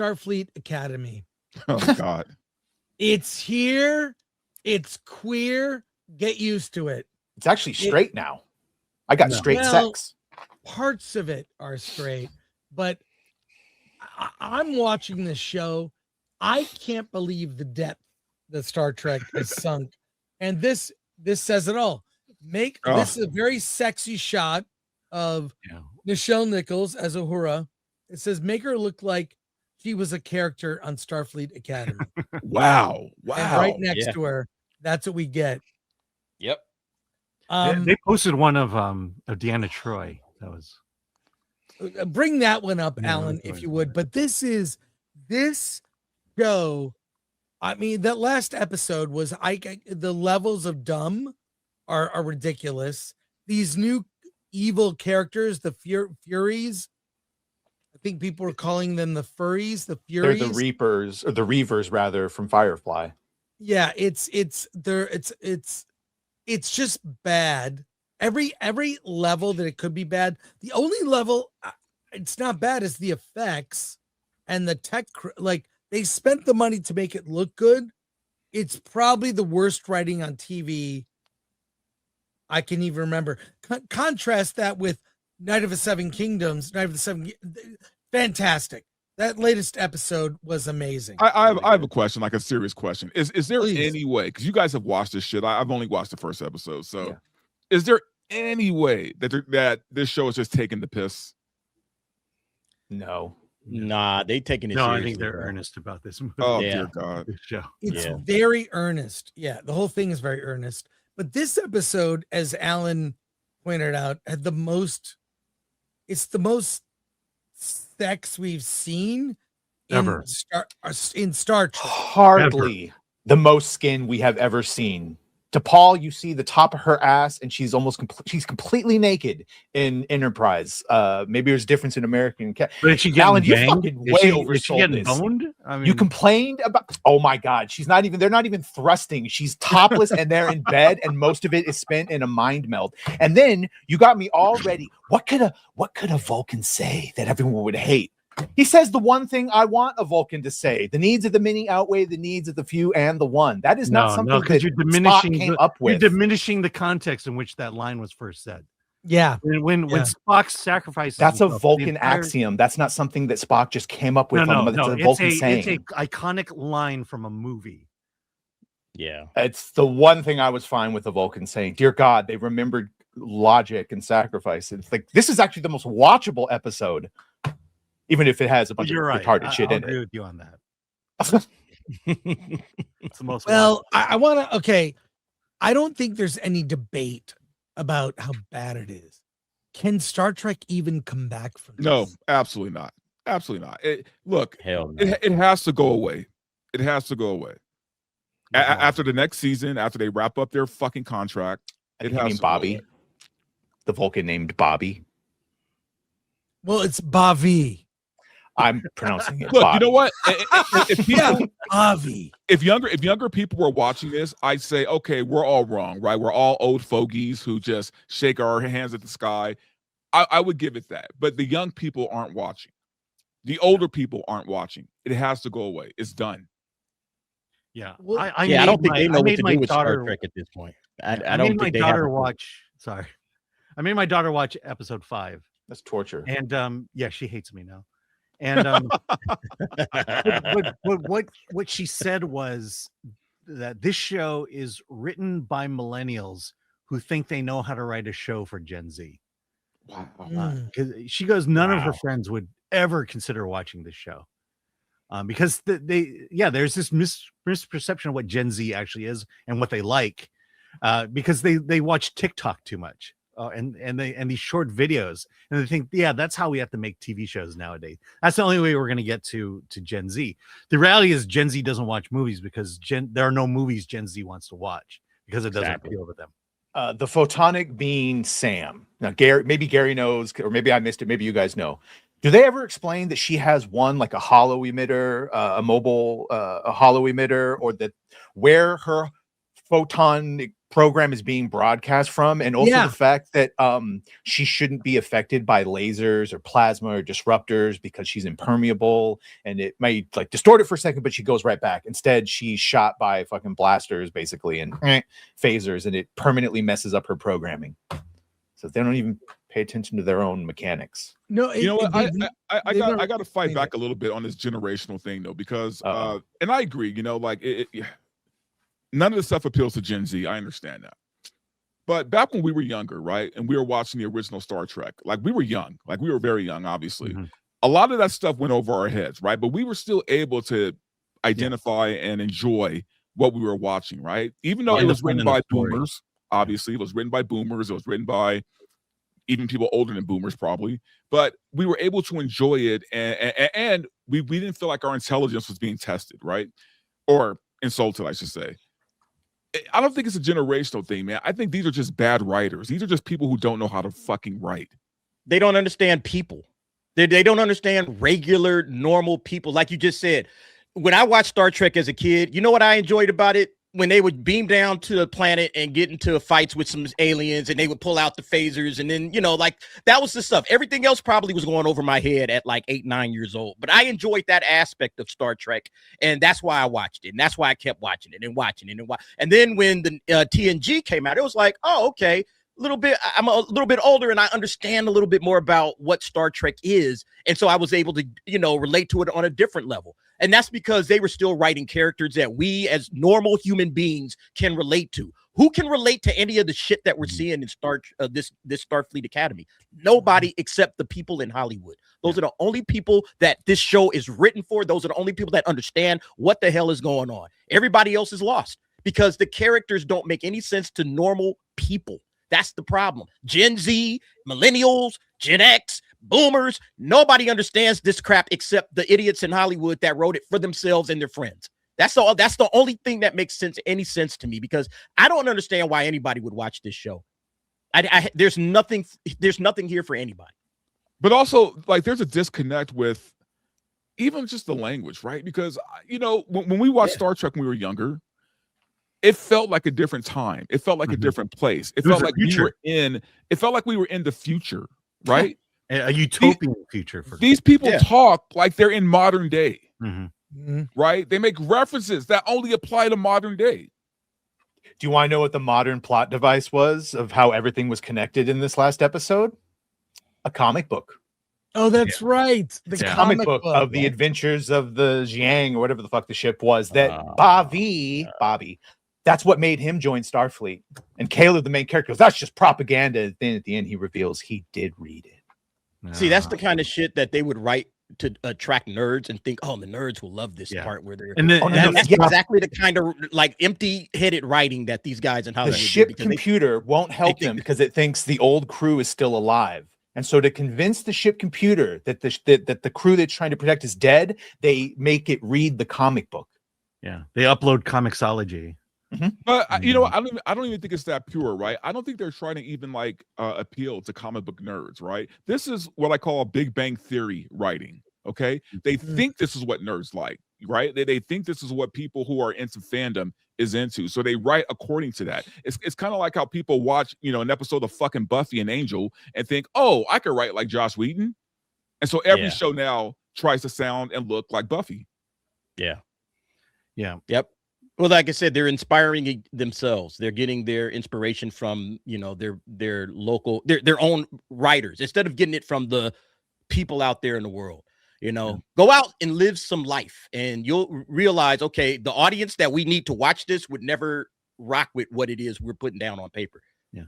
Starfleet Academy. Oh God. It's here. It's queer. Get used to it. It's actually straight now. I got straight sex. Parts of it are straight, but I'm watching this show. I can't believe the depth that Star Trek has sunk. And this says it all. This is a very sexy shot of Nichelle Nichols as Uhura. It says, make her look like she was a character on Starfleet Academy. Wow. And right next to her, that's what we get. Yep. They posted one of Deanna Troi. That was bring that one up, Alan, if you would. But this show. I mean, that last episode was the levels of dumb are ridiculous. These new evil characters, the Furies. I think people are calling them the Furries, the Furies. They're the Reapers, or the Reavers rather, from Firefly. Yeah, it's just bad. Every level that it could be bad. The only level it's not bad is the effects and the tech. Like, they spent the money to make it look good. It's probably the worst writing on TV I can even remember. Contrast that with Night of the Seven Kingdoms. Fantastic. That latest episode was amazing. I have a question, like a serious question. Is there any way, because you guys have watched this shit, I've only watched the first episode, so is there any way that this show is just taking the piss? No. Nah, they taking it no, seriously. I think they're earnest about this movie. Oh, dear God. This show. It's very earnest. Yeah, the whole thing is very earnest. But this episode, as Alan pointed out, had the most sex we've seen ever in Star Trek. Hardly ever. The most skin we have ever seen. To Paul, you see the top of her ass, and she's she's completely naked in Enterprise. Maybe there's a difference in American. But is she Alan, getting you banged? fucking way oversold this. Boned? I mean, you complained about. Oh my God, they're not even thrusting. She's topless, and they're in bed, and most of it is spent in a mind meld. And then you got me all ready. What could a Vulcan say that everyone would hate? He says the one thing I want a Vulcan to say: the needs of the many outweigh the needs of the few and the one. That is not something that you're diminishing Spock came up with. You're diminishing the context in which that line was first said. Yeah. When Spock sacrifices, that's a Vulcan axiom. That's not something that Spock just came up with. No, it's a Vulcan saying. It's an iconic line from a movie. Yeah, it's the one thing I was fine with the Vulcan saying. Dear God, they remembered logic and sacrifice. It's like, this is actually the most watchable episode. Even if it has a bunch of retarded shit in it. I agree with you on that. It's the most. Well, I want to. Okay, I don't think there's any debate about how bad it is. Can Star Trek even come back from this? No, absolutely not. Absolutely not. Hell no. It has to go away. It has to go away. After the next season, after they wrap up their fucking contract, it has to Bobby. Go away. The Vulcan named Bobby. Well, it's Bavi. I'm pronouncing it. Look, Bobby. you know what? If people, Bavi. If younger people were watching this, I'd say, okay, we're all wrong, right? We're all old fogies who just shake our hands at the sky. I would give it that. But the young people aren't watching. The older people aren't watching. It has to go away. It's done. Yeah. Well, I don't think they know what to do with Star Trek at this point. I don't think they have watch. Sorry. I made my daughter watch episode 5. That's torture. And she hates me now. And but what she said was that this show is written by millennials who think they know how to write a show for Gen Z. Wow. Because she goes, none of her friends would ever consider watching this show. Because there's this misperception of what Gen Z actually is and what they like. Because they watch TikTok too much. And these short videos, and they think, that's how we have to make TV shows nowadays. That's the only way we're going to get to Gen Z. The reality is Gen Z doesn't watch movies because there are no movies Gen Z wants to watch because it doesn't appeal to them. The photonic being Sam. Now, Gary knows, or maybe I missed it. Maybe you guys know. Do they ever explain that she has one, like a hollow emitter, a mobile, a hollow emitter, or that where her photonic program is being broadcast from, and also the fact that she shouldn't be affected by lasers or plasma or disruptors because she's impermeable, and it might like distort it for a second, but she goes right back. Instead, she's shot by fucking blasters basically and phasers, and it permanently messes up her programming. So they don't even pay attention to their own mechanics. No, you know what? I got to fight back a little bit on this generational thing though, because and I agree. You know, like none of the stuff appeals to Gen Z. I understand that. But back when we were younger, right, and we were watching the original Star Trek, like we were young, like we were very young, obviously. A lot of that stuff went over our heads, right? But we were still able to identify and enjoy what we were watching, right? Even though it was written by boomers, obviously, it was written by boomers, it was written by even people older than boomers probably, but we were able to enjoy it, and we didn't feel like our intelligence was being tested, right? Or insulted, I should say. I don't think it's a generational thing, man. I think these are just bad writers. These are just people who don't know how to fucking write. They don't understand people. They don't understand regular, normal people. Like you just said, when I watched Star Trek as a kid, you know what I enjoyed about it? When they would beam down to a planet and get into fights with some aliens, and they would pull out the phasers, and then, you know, like that was the stuff. Everything else probably was going over my head at like 8, 9 years old, but I enjoyed that aspect of Star Trek, and that's why I watched it, and that's why I kept watching it and watching it and then when the TNG came out, it was like, oh, okay, I'm a little bit older, and I understand a little bit more about what Star Trek is, and so I was able to, you know, relate to it on a different level. And that's because they were still writing characters that we as normal human beings can relate to. Who can relate to any of the shit that we're seeing in this Starfleet Academy? Nobody except the people in Hollywood. Those are the only people that this show is written for. Those are the only people that understand what the hell is going on. Everybody else is lost because the characters don't make any sense to normal people. That's the problem. Gen Z, millennials, Gen X, boomers, nobody understands this crap except the idiots in Hollywood that wrote it for themselves and their friends. That's all. That's the only thing that makes any sense to me, because I don't understand why anybody would watch this show. There's nothing here for anybody. But also, like, there's a disconnect with even just the language, right? Because, you know, when we watched Star Trek when we were younger, it felt like a different time. It felt like a different place. It felt like we were in the future, right? A utopian future. These people talk like they're in modern day, right? They make references that only apply to modern day. Do you want to know what the modern plot device was of how everything was connected in this last episode? A comic book. Oh, that's right. The comic book of the adventures of the Jiang, or whatever the fuck the ship was, that Bobby, that's what made him join Starfleet. And Caleb, the main character, goes, that's just propaganda. Then at the end, he reveals he did read it. See, that's the kind of shit that they would write to attract nerds and think, oh, the nerds will love this part where they're. That's exactly the kind of like empty-headed writing that these guys in Hollywood. The ship computer won't help them because it thinks the old crew is still alive. And so to convince the ship computer that the crew that's trying to protect is dead, they make it read the comic book. Yeah, they upload Comixology. But you know, I don't even think it's that pure, right? I don't think they're trying to even like appeal to comic book nerds, right? This is what I call Big Bang Theory writing. Okay, they think this is what nerds like, right? They think this is what people who are into fandom is into, so they write according to that. It's kind of like how people watch, you know, an episode of fucking Buffy and Angel and think, oh, I could write like Joss Whedon, and so every show now tries to sound and look like Buffy. Yep. Well, like I said, they're inspiring themselves. They're getting their inspiration from, you know, their local, their own writers, instead of getting it from the people out there in the world. You know, go out and live some life, and you'll realize, okay, the audience that we need to watch this would never rock with what it is we're putting down on paper.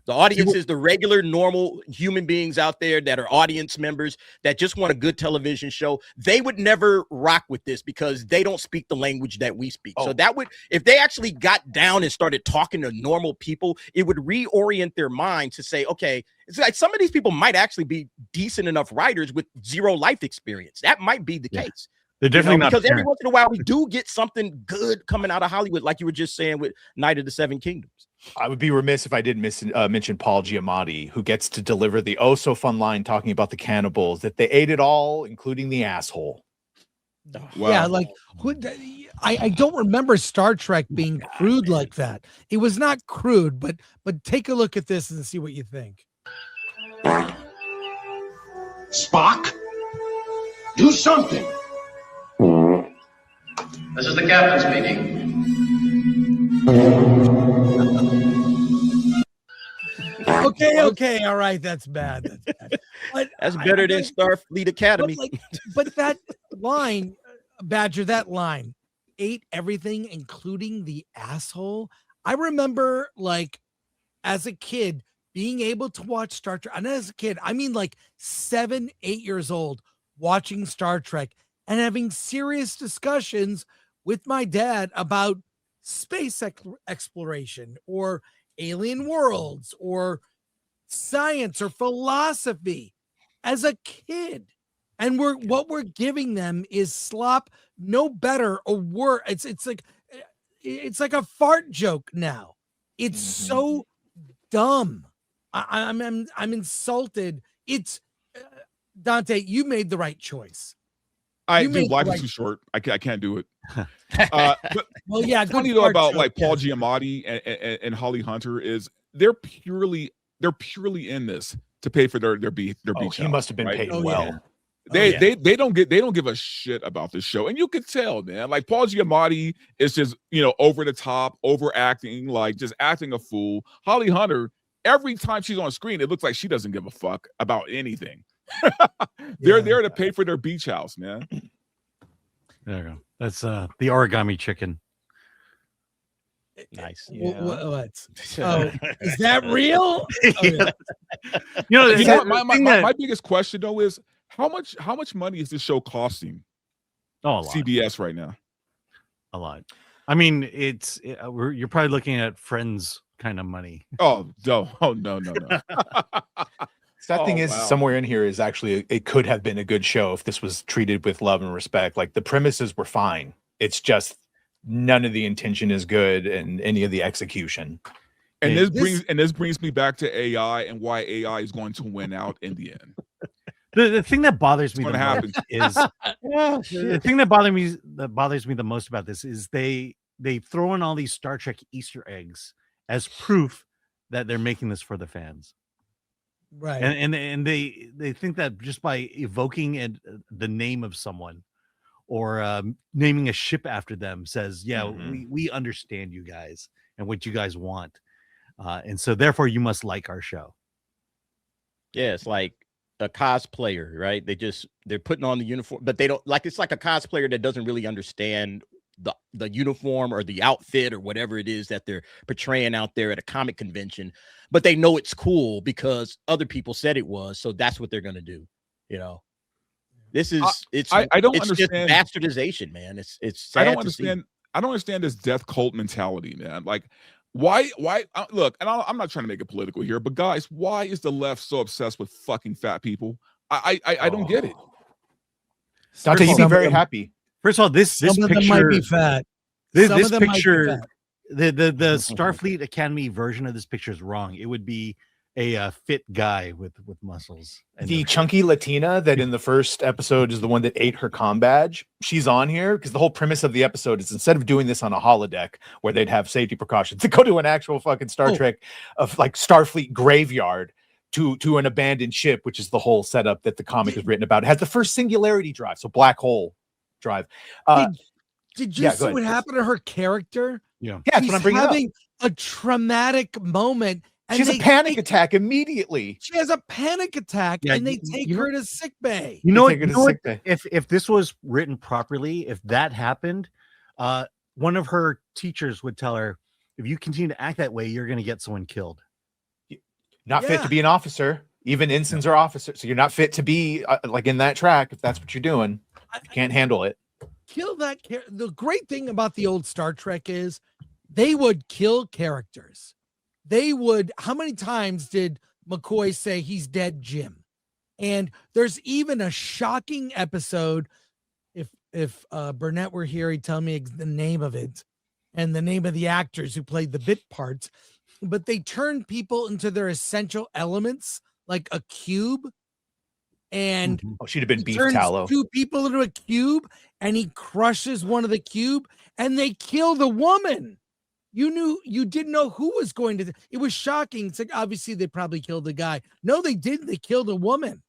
The audience is the regular, normal human beings out there that are audience members that just want a good television show. They would never rock with this because they don't speak the language that we speak. So that would, if they actually got down and started talking to normal people, it would reorient their mind to say, okay, it's like some of these people might actually be decent enough writers with zero life experience. That might be the case. They're definitely not, because every once in a while we do get something good coming out of Hollywood, like you were just saying with Night of the Seven Kingdoms. I would be remiss if I didn't mention Paul Giamatti, who gets to deliver the so fun line talking about the cannibals, that they ate it all, including the asshole. Wow. Yeah, like I don't remember Star Trek being crude like that. It was not crude, but take a look at this and see what you think. Spock, do something. This is the captain speaking. Okay, all right, that's bad. That's bad. But That's better than Starfleet Academy. But that line, Badger, that line, ate everything, including the asshole. I remember, like, as a kid, being able to watch Star Trek, and as a kid, I mean like 7, 8 years old, watching Star Trek and having serious discussions with my dad about space exploration or alien worlds or science or philosophy as a kid. And what we're giving them is slop, no better or worse. It's like a fart joke now. It's so dumb. I'm insulted. It's Dante, you made the right choice. Dude, life is too short. I can't do it. But well, yeah. Funny though about like Paul Giamatti and Holly Hunter is they're purely in this to pay for their beach. He must have been paid well. Yeah. They don't give a shit about this show, and you could tell, man. Like Paul Giamatti is just over the top, overacting, like just acting a fool. Holly Hunter, every time she's on screen, it looks like she doesn't give a fuck about anything. They're there to pay for their beach house, man. There you go. That's the origami chicken. Nice. Yeah. What? Oh, is that real? My biggest question though is how much money is this show costing? Oh, a lot. CBS right now. A lot. I mean, you're probably looking at Friends kind of money. Oh no! That thing is somewhere in here is actually it could have been a good show if this was treated with love and respect. Like the premises were fine. It's just none of the intention is good and any of the execution. And this brings me back to AI and why AI is going to win out in the end. The thing that bothers me is the thing that bothers me the most about this is they throw in all these Star Trek Easter eggs as proof that they're making this for the fans. Right. And they think that just by evoking the name of someone or naming a ship after them says, we understand you guys and what you guys want. And so therefore you must like our show. Yeah, it's like a cosplayer, right? They're putting on the uniform, but they don't like, it's like a cosplayer that doesn't really understand the uniform or the outfit or whatever it is that they're portraying out there at a comic convention, but they know it's cool because other people said it was, so that's what they're going to do. This is I don't it's understand just bastardization, man. It's sad I don't understand this death cult mentality, man. Like why look, and I'm not trying to make it political here, but guys, why is the left so obsessed with fucking fat people? I don't get it. Dante, you'd be very happy. First of all, this picture might be fat. This picture, the Starfleet Academy version of this picture is wrong. It would be a fit guy with muscles. And the chunky Latina that in the first episode is the one that ate her comm badge. She's on here because the whole premise of the episode is instead of doing this on a holodeck where they'd have safety precautions, to go to an actual fucking Star Trek of like Starfleet graveyard to an abandoned ship, which is the whole setup that the comic is written about. It has the first singularity drive, so black hole drive. Did you see what happened to her character? Yeah, that's what I'm bringing having a traumatic moment. And she has a panic attack immediately. She has a panic attack, and they take her to sick bay. If this was written properly, if that happened, one of her teachers would tell her, if you continue to act that way, you're going to get someone killed. Not fit to be an officer. Even ensigns are officers, so you're not fit to be like in that track if that's what you're doing. You can't handle it. Kill that. The great thing about the old Star Trek is they would kill characters. They would. How many times did McCoy say he's dead, Jim? And there's even a shocking episode. If Burnett were here, he'd tell me the name of it and the name of the actors who played the bit parts. But they turned people into their essential elements, like a cube. and Oh, she'd have been he beef turns tallow. 2 people into a cube, and he crushes one of the cube, and they kill the woman. You didn't know who was going to. It was shocking. It's like, obviously they probably killed the guy. No, they didn't. They killed a woman,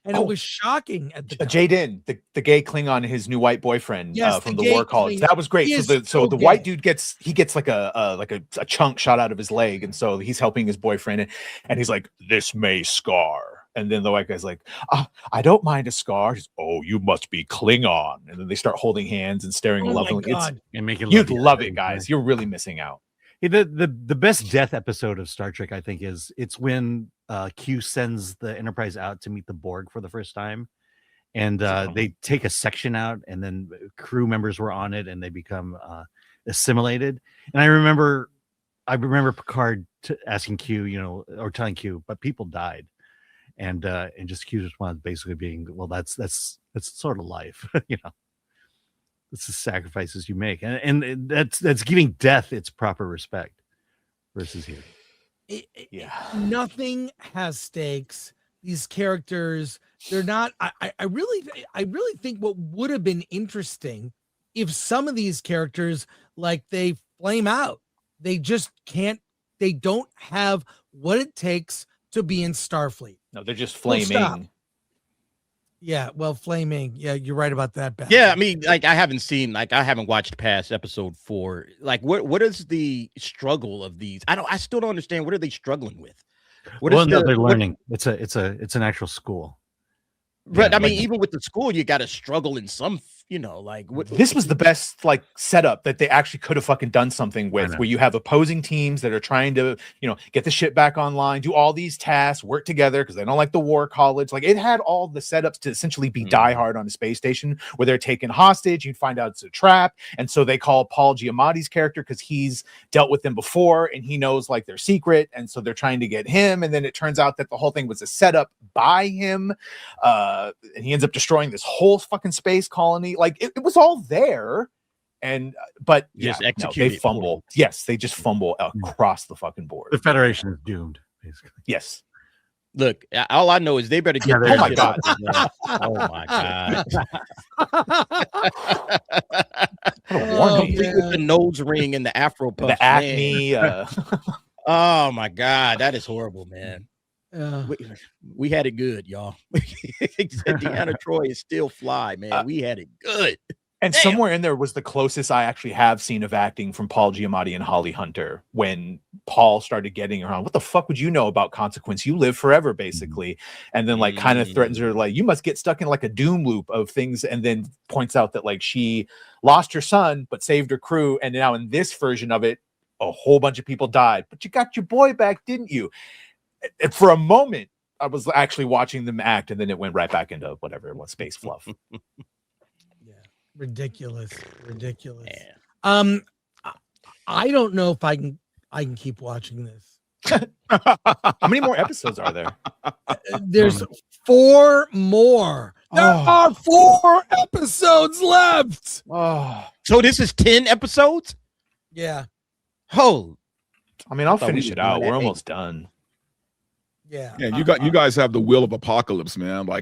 and it was shocking at the time. Jaden, the gay Klingon, his new white boyfriend from the war college. Klingon. That was great. He So is the gay. white dude gets like a chunk shot out of his leg, and so he's helping his boyfriend, and he's like, "This may scar." And then the white guy's like, "I don't mind a scar." He's, "Oh, you must be Klingon." And then they start holding hands and staring Oh my lovingly. God. And make it You'd look love good. it, guys. You're really missing out. Hey, the best death episode of Star Trek, I think, it's when Q sends the Enterprise out to meet the Borg for the first time, and they take a section out, and then crew members were on it, and they become assimilated. And I remember Picard asking Q, or telling Q, but people died, and just Q's response basically being, well, that's sort of life, It's the sacrifices you make, and that's giving death its proper respect versus here. Nothing has stakes. These characters, they're not. I really think what would have been interesting if some of these characters, like, they flame out. They just can't. They don't have what it takes to be in Starfleet. No, they're just Full stop. flaming. Yeah, well, flaming. Yeah, you're right about that, Ben. Yeah, I mean, like, I haven't watched past episode 4. Like, what is the struggle of these? I still don't understand. What are they struggling with? They're learning. It's an actual school. But I mean, even with the school, you got to struggle in some, This was the best setup that they actually could have fucking done something with, where you have opposing teams that are trying to, get the shit back online, do all these tasks, work together because they don't like the war college. Like, it had all the setups to essentially be Die Hard on a space station where they're taken hostage. You find out it's a trap. And so they call Paul Giamatti's character because he's dealt with them before and he knows their secret. And so they're trying to get him. And then it turns out that the whole thing was a setup by him. And he ends up destroying this whole fucking space colony. It was all there, but they fumble. Yes, they just fumble across the fucking board. The Federation is doomed, basically. Yes. Look, all I know is they better get. Oh my god! Oh my god! With the nose ring and the Afro puff, the acne. Oh my god, that is horrible, man. We had it good, y'all. Deanna Troy is still fly, man. We had it good. And somewhere in there was the closest I actually have seen of acting from Paul Giamatti and Holly Hunter when Paul started getting around. What the fuck would you know about consequence? You live forever, basically. And then kind of threatens her, you must get stuck in a doom loop of things. And then points out that she lost her son, but saved her crew. And now in this version of it, a whole bunch of people died, but you got your boy back, didn't you? For a moment, I was actually watching them act, and then it went right back into whatever it was, space fluff. Ridiculous. Yeah. I don't know if I can keep watching this. How many more episodes are there? There's 4 more. There are 4 episodes left. Oh, so this is 10 episodes? Yeah. Oh, I mean, I'll finish it out. We're almost done. Yeah. Yeah, you guys have the will of apocalypse, man. I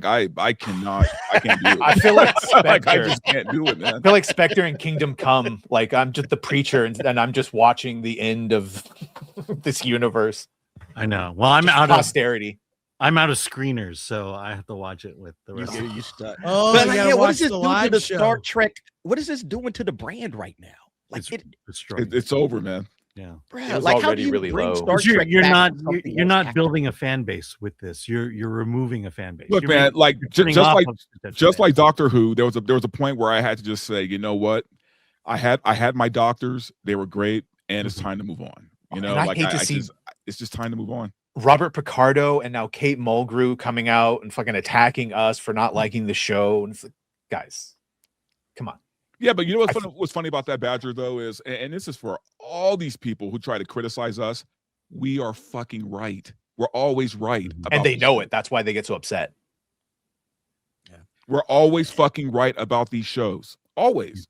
can't do it. I feel like Spectre. I just can't do it, man. I feel like Spectre and Kingdom Come. I'm just the preacher, and I'm just watching the end of this universe. I know. Well, I'm out posterity. I'm out of screeners, so I have to watch it with the rest. You stuck. Oh, but what is this the doing to the show. Star Trek? What is this doing to the brand right now? It's over, man. Yeah, bruh, how do you really bring low. Star Trek You're back not to something you're that's not building a fan base with this. You're removing a fan base. Look, You're man, turning just off just of like Doctor Who, there was a point where I had to just say, you know what, I had my doctors, they were great, and it's time to move on. It's just time to move on. Robert Picardo and now Kate Mulgrew coming out and fucking attacking us for not liking the show, and it's like, guys, come on. Yeah, but you know what's funny about that, Badger, though, is, and this is for all these people who try to criticize us, we are fucking right. We're always right. And they know it. That's why they get so upset. Yeah. We're always fucking right about these shows. Always.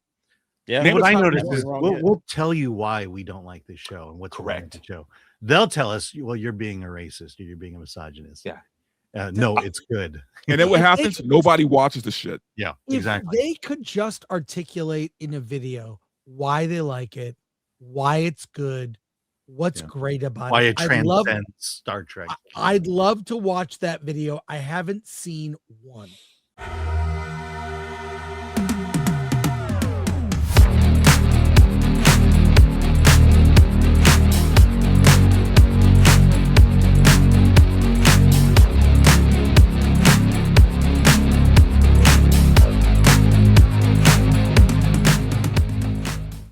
Yeah. What I noticed is we'll tell you why we don't like this show and what's correct. The show. They'll tell us, well, you're being a racist or you're being a misogynist. Yeah. no, it's good. And then what If they happens? could- Nobody watches the shit. Yeah, If exactly. they could just articulate in a video why they like it, why it's good, what's Yeah. great about Why it. it transcends Star Trek. I'd love to watch that video. I haven't seen one.